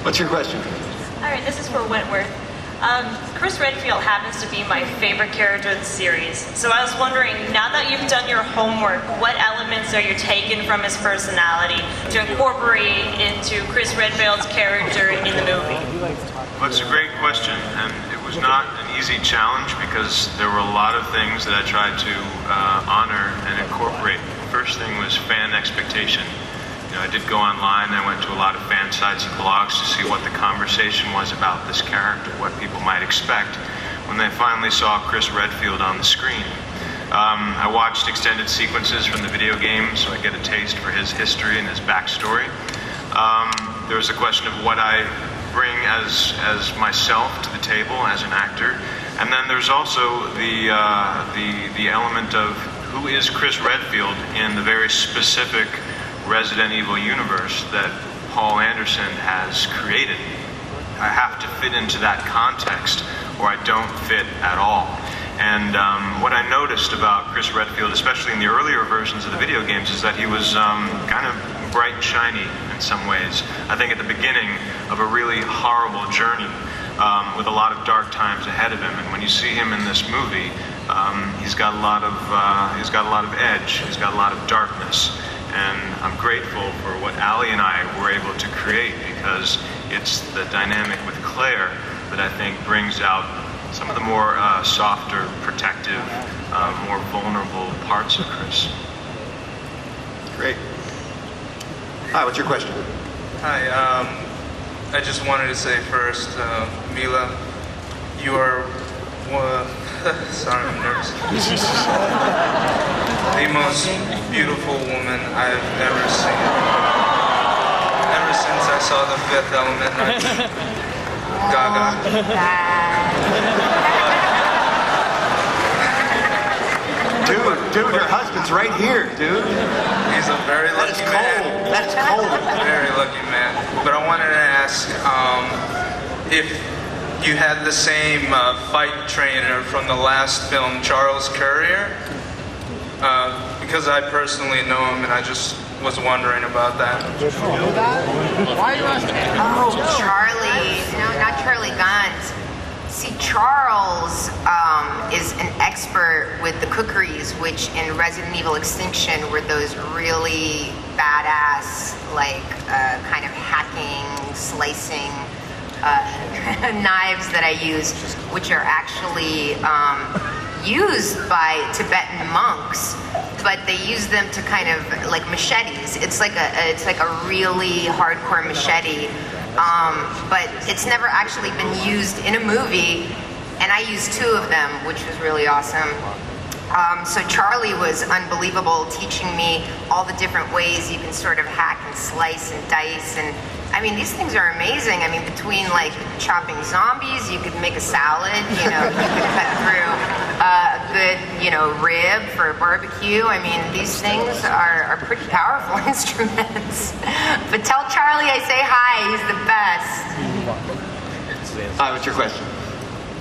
What's your question? All right, this is for Wentworth. Chris Redfield happens to be my favorite character in the series. So I was wondering, now that you've done your homework, what elements are you taking from his personality to incorporate into Chris Redfield's character in the movie? Well, it's a great question, and it was not an easy challenge because there were a lot of things that I tried to honor and incorporate. The first thing was fan expectation. I did go online, I went to a lot of fan sites and blogs to see what the conversation was about this character, what people might expect when they finally saw Chris Redfield on the screen. I watched extended sequences from the video game so I get a taste for his history and his backstory. There was a question of what I bring as myself to the table as an actor, and then there's also the element of who is Chris Redfield in the very specific Resident Evil universe that Paul Anderson has created. I have to fit into that context or I don't fit at all. And what I noticed about Chris Redfield, especially in the earlier versions of the video games, is that he was kind of bright and shiny in some ways. I think at the beginning of a really horrible journey with a lot of dark times ahead of him. And when you see him in this movie, he's got a lot of edge. He's got a lot of darkness. And I'm grateful for what Ali and I were able to create because it's the dynamic with Claire that I think brings out some of the more softer, protective, more vulnerable parts of Chris. Great. Hi, what's your question? Hi, I just wanted to say first, Mila, you are sorry, I'm nervous. The most beautiful woman I've ever seen. Ever since I saw The Fifth Element, Gaga. Dude, her husband's right here, dude. He's a very lucky man. That is cold. Very lucky man. But I wanted to ask if you had the same fight trainer from the last film, Charles Courier, because I personally know him and I just was wondering about that. Why are you asking? Oh, Charlie. No, not Charlie Guns. See, Charles is an expert with the cookeries, which in Resident Evil Extinction were those really badass, like, kind of hacking, slicing knives that I use, which are actually used by Tibetan monks, but they use them to kind of like machetes. It's like a really hardcore machete, but it's never actually been used in a movie, and I used 2 of them, which was really awesome. So Charlie was unbelievable, teaching me all the different ways you can sort of hack and slice and dice, and I mean, these things are amazing. I mean, between like chopping zombies, you could make a salad, you know, you could cut through a good, you know, rib for a barbecue. I mean, these things are pretty powerful instruments. But tell Charlie I say hi, he's the best. Hi, what's your question?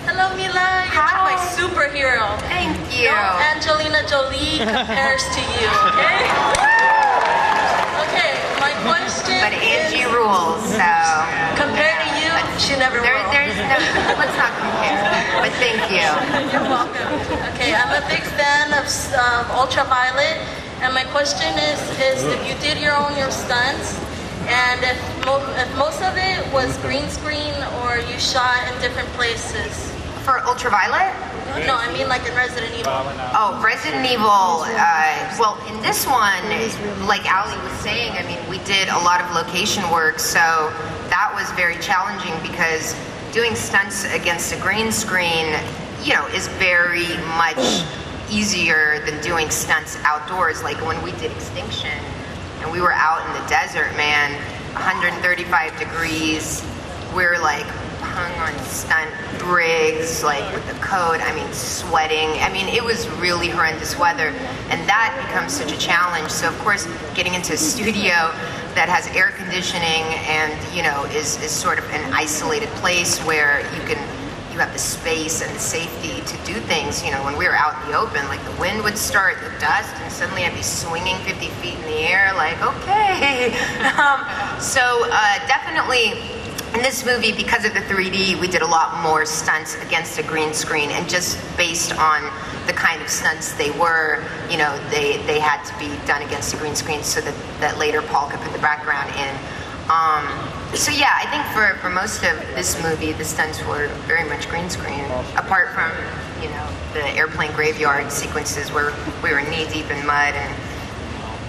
Hello, Mila. You're my superhero. Thank you. No Angelina Jolie compares to you, okay? Okay, my question But Angie rules, so... Compared to you, she never will. There's no... Let's not compare. But thank you. You're welcome. Okay, I'm a big fan of Ultraviolet, and my question is if you did your stunts, and if most of it was green screen or you shot in different places. For Ultraviolet? No, I mean like in Resident Evil. Oh, Resident Evil, well, in this one, like Ali was saying, I mean, we did a lot of location work, so that was very challenging because doing stunts against a green screen, you know, is very much easier than doing stunts outdoors. Like when we did Extinction, and we were out in the desert, man, 135 degrees, we're like hung on stunt rigs, like with the coat, I mean, sweating. I mean, it was really horrendous weather, and that becomes such a challenge. So of course, getting into a studio that has air conditioning and, you know, is sort of an isolated place where you have the space and the safety to do things. You know, when we were out in the open, like the wind would start, the dust, and suddenly I'd be swinging 50 feet in the air, like, okay. So definitely, in this movie, because of the 3D, we did a lot more stunts against a green screen, and just based on the kind of stunts they were, you know, they had to be done against a green screen so that later Paul could put the background in. So yeah, I think for most of this movie, the stunts were very much green screen, apart from, you know, the airplane graveyard sequences where we were knee deep in mud and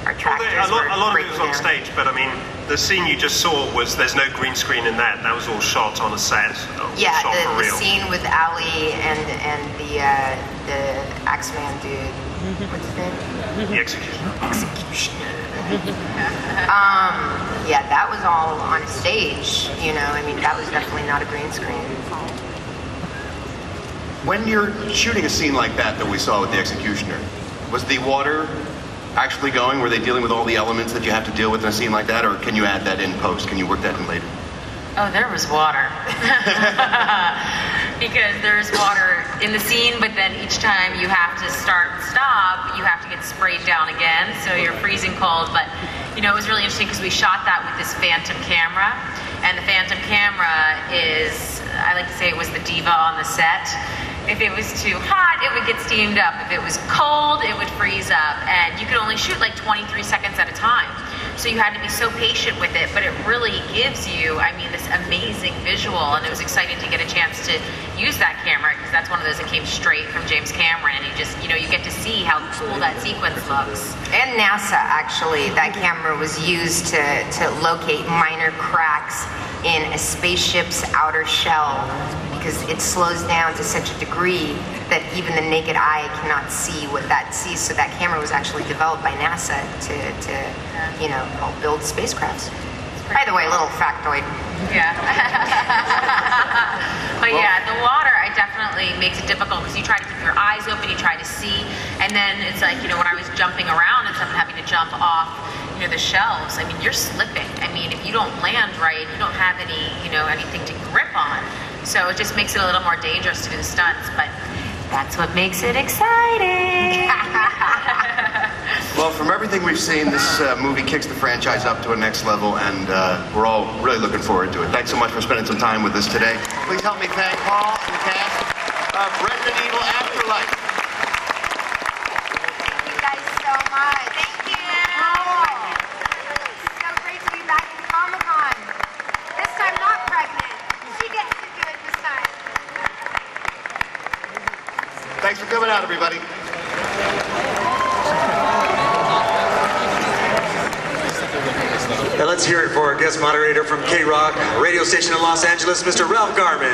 our tractors were a lot of it breaking was on down. stage, but I mean, the scene you just saw there's no green screen in that. That was all shot on a set. Yeah, shot for the real. scene with Ali and the Axeman dude. What's his name? The executioner. Executioner. Yeah, that was all on a stage. You know, I mean, that was definitely not a green screen. When you're shooting a scene like that we saw with the executioner, was the water actually going? Were they dealing with all the elements that you have to deal with in a scene like that, or can you add that in post? Can you work that in later? Oh, there was water. Because there's water in the scene, but then each time you have to start and stop, you have to get sprayed down again, so you're freezing cold. But, you know, it was really interesting because we shot that with this Phantom camera, and the Phantom camera is, I like to say it was the diva on the set. If it was too hot, it would get steamed up. If it was cold, it would freeze up. And you could only shoot like 23 seconds at a time. So you had to be so patient with it, but it really gives you, I mean, this amazing visual, and it was exciting to get a chance to use that camera, because that's one of those that came straight from James Cameron, and you just, you know, you get to see how cool that sequence looks. And NASA, actually, that camera was used to locate minor cracks in a spaceship's outer shell, because it slows down to such a degree that even the naked eye cannot see what that sees. So that camera was actually developed by NASA to you know, help build spacecrafts. By the way, a little factoid. Yeah. But yeah, the water, I definitely makes it difficult because you try to keep your eyes open, you try to see, and then it's like, you know, when I was jumping around and stuff and having to jump off, you know, the shelves, I mean, you're slipping. I mean, if you don't land right, you don't have any, you know, anything to grip on. So it just makes it a little more dangerous to do the stunts, but that's what makes it exciting. Well, from everything we've seen, this movie kicks the franchise up to a next level, and we're all really looking forward to it. Thanks so much for spending some time with us today. Please help me thank Paul and the cast of Resident Evil Afterlife. Thank you guys so much. Thank you. It's so great to be back in Comic-Con. This time not pregnant. She gets to do it this time. Thanks for coming out, everybody. Now let's hear it for our guest moderator from K-Rock radio station in Los Angeles, Mr. Ralph Garman.